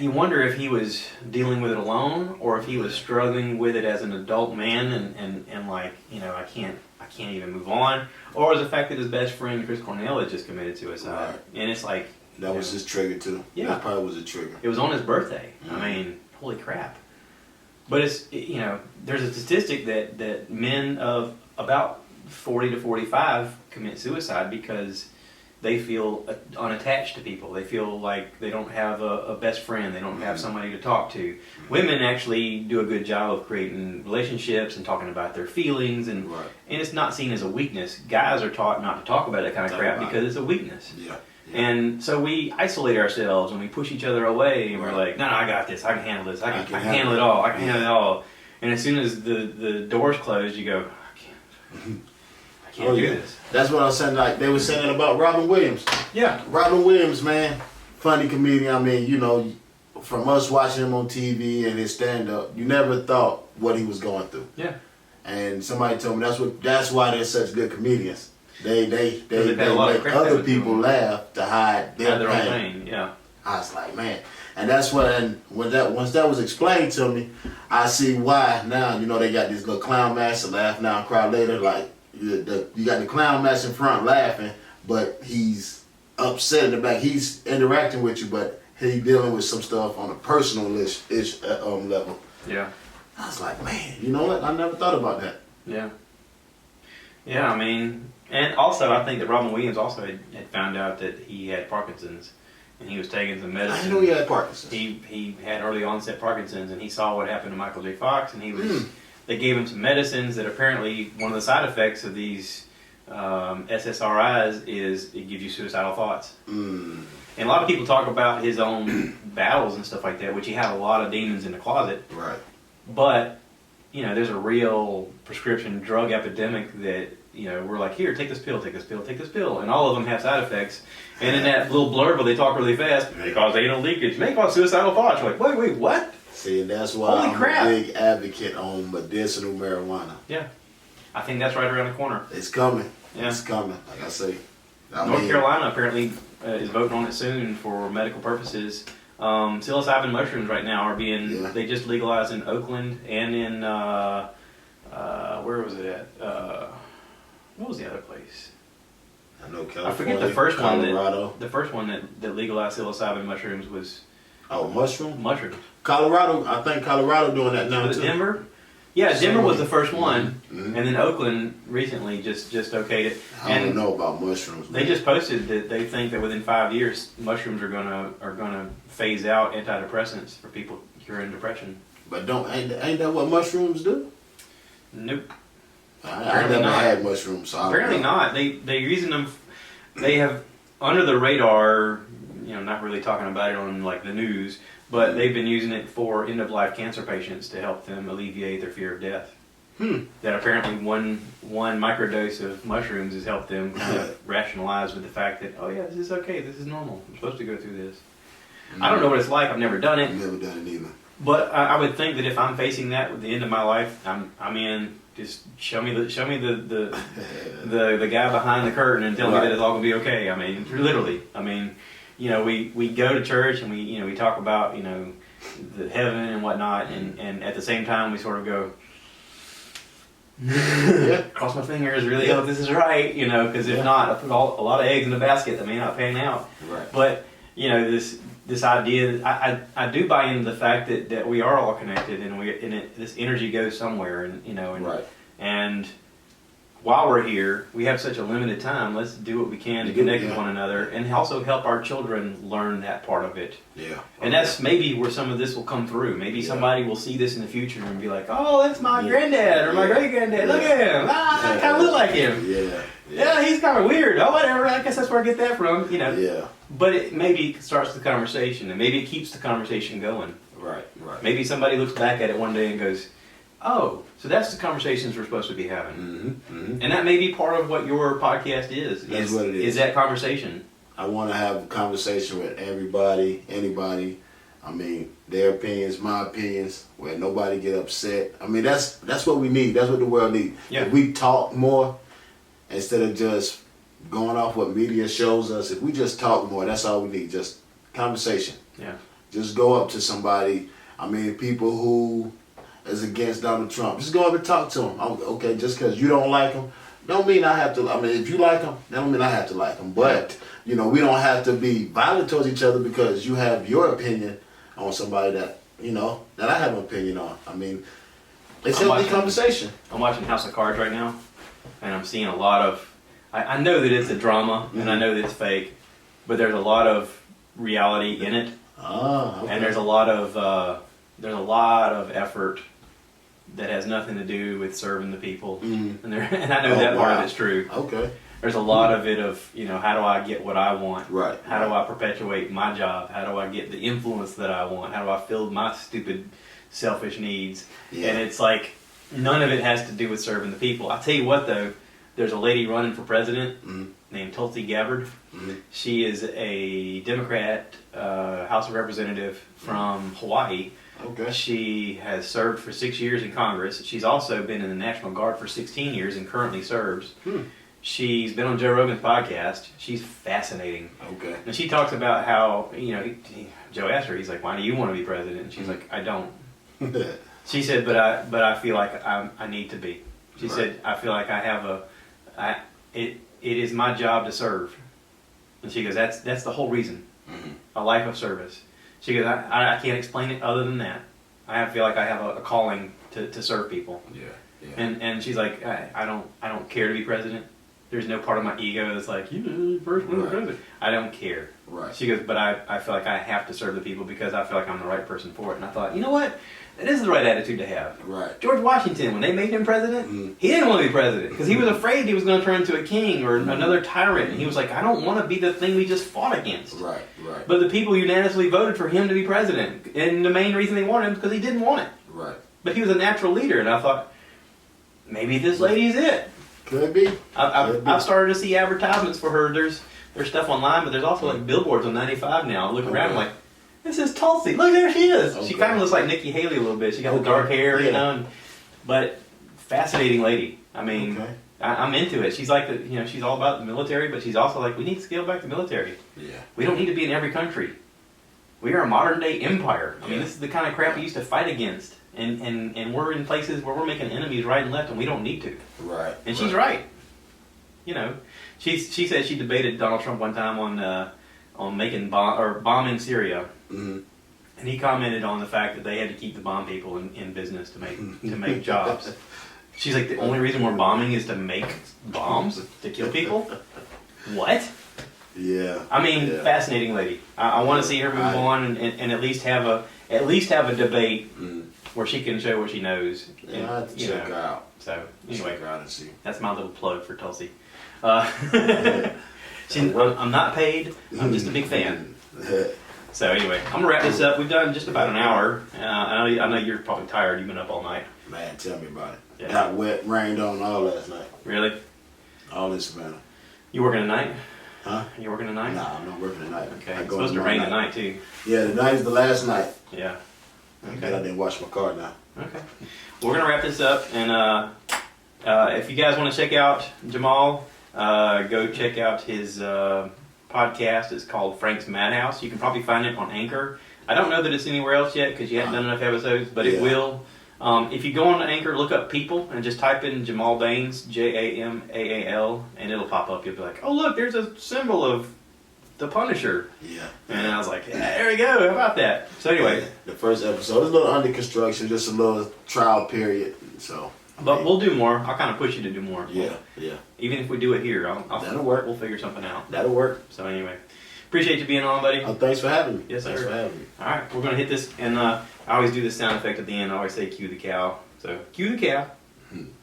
you wonder if he was dealing with it alone, or if he was struggling with it as an adult man, and like, I can't even move on, or was the fact that his best friend Chris Cornell had just committed suicide, and it's like that was his trigger too. Yeah, that probably was a trigger. It was on his birthday. Holy crap! But it's there's a statistic that men of about 40 to 45 commit suicide because they feel unattached to people. They feel like they don't have a best friend. They don't have somebody to talk to. Women actually do a good job of creating relationships and talking about their feelings, and it's not seen as a weakness. Guys are taught not to talk about that kind of crap because it's a weakness. Yeah. And so we isolate ourselves and we push each other away, and we're like, no, I got this. I can handle this. I can handle it all. I can handle it all. And as soon as the doors close, you go, I can't do this. That's what I was saying. Like they were saying about Robin Williams. Yeah. Robin Williams, man, funny comedian. From us watching him on TV and his stand-up, you never thought what he was going through. Yeah. And somebody told me that's why they're such good comedians. They make other people laugh to hide their own pain. pain. Yeah. I was like, man, and that's once that was explained to me, I see why now. You know, they got these little clown masks, laugh now, cry later. Like you got the clown mask in front laughing, but he's upset in the back. He's interacting with you, but he dealing with some stuff on a personal level. Yeah. I was like, man, you know what? I never thought about that. Yeah. Yeah, I mean, and also I think that Robin Williams also had found out that he had Parkinson's, and he was taking some medicine. I didn't know he had Parkinson's. He had early onset Parkinson's, and he saw what happened to Michael J. Fox, and he was. They gave him some medicines that apparently one of the side effects of these SSRIs is it gives you suicidal thoughts. And a lot of people talk about his own battles and stuff like that, which he had a lot of demons in the closet. Right. But, you know, there's a real prescription drug epidemic that, you know, we're like, here, take this pill, take this pill, take this pill. And all of them have side effects. And in that little blurb where they talk really fast, may cause anal leakage, may cause suicidal thoughts. You're like, wait, what? See, and that's why Holy crap. I'm a big advocate on medicinal marijuana. Yeah. I think that's right around the corner. It's coming. Yeah. It's coming, like I say. North Carolina apparently is voting on it soon for medical purposes. Psilocybin mushrooms right now are being, they just legalized in Oakland and in, where was it at? What was the other place? I know California, I forget the first Colorado. one. The first one that legalized psilocybin mushrooms was. Oh, mushrooms? Mushrooms. Colorado, I think Colorado doing that now was too. it Denver? Yeah, Denver was the first one, Mm-hmm. and then Oakland recently just okayed it. I don't know about mushrooms. They just posted that they think that within 5 years, mushrooms are gonna phase out antidepressants for people curing depression. But ain't that what mushrooms do? Nope. I never had mushrooms. So Apparently not. They're using them. They have under the radar. You know, not really talking about it on like the news, but they've been using it for end of life cancer patients to help them alleviate their fear of death. That apparently one microdose of mushrooms has helped them kind of rationalize with the fact that, oh yeah, this is okay, this is normal. I'm supposed to go through this. I don't know what it's like. I've never done it. I've never done it either. But I would think that if I'm facing that with the end of my life, I'm in. Just show me the guy behind the curtain and tell me that it's all gonna be okay. I mean, literally. I mean, you know, we go to church and we talk about, you know, the heaven and whatnot, and at the same time we sort of go, cross my fingers, really hope this is right, you know, because if not, I put a lot of eggs in the basket that may not pan out. Right. But you know, this idea, I do buy into the fact that we are all connected, and this energy goes somewhere, and you know, and while we're here, we have such a limited time. Let's do what we can to connect with one another, and also help our children learn that part of it. Yeah. And that's maybe where some of this will come through. Maybe somebody will see this in the future and be like, "Oh, that's my granddad or my great granddad. Look at him. I kind of look like him. Yeah, he's kind of weird. Oh, whatever. I guess that's where I get that from. You know." Yeah. But it maybe starts the conversation, and maybe it keeps the conversation going. Right. Maybe somebody looks back at it one day and goes, "Oh, so that's the conversations we're supposed to be having." And that may be part of what your podcast is. That's what it is. Is that conversation? I want to have a conversation with everybody, anybody. I mean, their opinions, my opinions, where nobody get upset. I mean, that's what we need. That's what the world needs. Yeah. If we talk more instead of just going off what media shows us, if we just talk more, that's all we need. Just conversation. Yeah. Just go up to somebody. I mean, people who is against Donald Trump, just go up and talk to them. Okay, just because you don't like him, don't mean I have to. I mean, if you like him, that don't mean I have to like him. But you know, we don't have to be violent towards each other because you have your opinion on somebody that you know that I have an opinion on. I mean, it's a healthy conversation. I'm watching House of Cards right now, and I'm seeing a lot of. I know that it's a drama, and I know that it's fake, but there's a lot of reality in it, and there's a lot of effort that has nothing to do with serving the people, and I know that part of it's true. Okay. There's a lot of it of, you know, how do I get what I want? Right. How do I perpetuate my job? How do I get the influence that I want? How do I fill my stupid, selfish needs? Yeah. And it's like, none of it has to do with serving the people. I'll tell you what, though, there's a lady running for president named Tulsi Gabbard. She is a Democrat House of Representative from Hawaii. Okay. She has served for 6 years in Congress. She's also been in the National Guard for 16 years and currently serves. She's been on Joe Rogan's podcast. She's fascinating. Okay. And she talks about how, Joe asked her, he's like, why do you want to be president? And she's like, I don't. She said, but I feel like I need to be. She said, I feel like I have it is my job to serve. And she goes, that's the whole reason. A life of service. She goes, I can't explain it other than that. I feel like I have a calling to serve people. Yeah. And she's like, I don't care to be president. There's no part of my ego that's like, first one president. I don't care. Right. She goes, but I feel like I have to serve the people because I feel like I'm the right person for it. And I thought, you know what? That is the right attitude to have. Right. George Washington, when they made him president, he didn't want to be president because he was afraid he was going to turn into a king or another tyrant. And he was like, I don't want to be the thing we just fought against. Right. But the people unanimously voted for him to be president. And the main reason they wanted him is because he didn't want it. Right. But he was a natural leader. And I thought, maybe this lady's it. Could be. I've started to see advertisements for her. There's stuff online, but there's also like billboards on 95 now. I look around, I'm like, this is Tulsi. Look, there she is. She kind of looks like Nikki Haley a little bit. She got the dark hair, but fascinating lady. I mean, I'm into it. She's like she's all about the military, but she's also like, we need to scale back the military. Yeah. We don't need to be in every country. We are a modern day empire. I mean, this is the kind of crap we used to fight against. And we're in places where we're making enemies right and left, and we don't need to. Right. And she's right. She said she debated Donald Trump one time on making bombing Syria, and he commented on the fact that they had to keep the bomb people in business to make jobs. She's like, the only reason we're bombing is to make bombs to kill people. What? Yeah. I mean, fascinating lady. I want to see her move on and at least have a debate where she can show what she knows. And I have to check her out. So anyway, check her out and see. That's my little plug for Tulsi. I'm not paid. I'm just a big fan. So anyway, I'm gonna wrap this up. We've done just about an hour. I know you're probably tired. You've been up all night. Man, tell me about it. Yeah. Got wet, rained on all last night. Really? All in Savannah. You working tonight? Huh? You working tonight? Nah, I'm not working tonight. Okay. It's supposed to rain tonight too. Yeah, tonight is the last night. Yeah. Okay. I didn't wash my car now. Okay. We're gonna wrap this up, and if you guys want to check out Jamaal, go check out his podcast. It's called Frank's Madhouse. You can probably find it on Anchor. I don't know that it's anywhere else yet because you haven't done enough episodes, but it will. If you go on Anchor, look up People and just type in Jamaal Baynes, Jamaal, and it'll pop up. You'll be like, oh look, there's a symbol of the Punisher. Yeah. And I was like, yeah, there we go. How about that? So anyway. The first episode is a little under construction, just a little trial period. So. But we'll do more. I'll kind of push you to do more. Yeah. Even if we do it here, that'll work. We'll figure something out. That'll work. So anyway, appreciate you being on, buddy. Oh, thanks for having me. Yes, thanks sir. for having me. All right, we're gonna hit this, and I always do this sound effect at the end. I always say "cue the cow." So cue the cow, and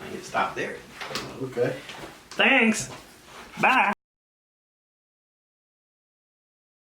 I hit stop there. Okay. Thanks. Bye.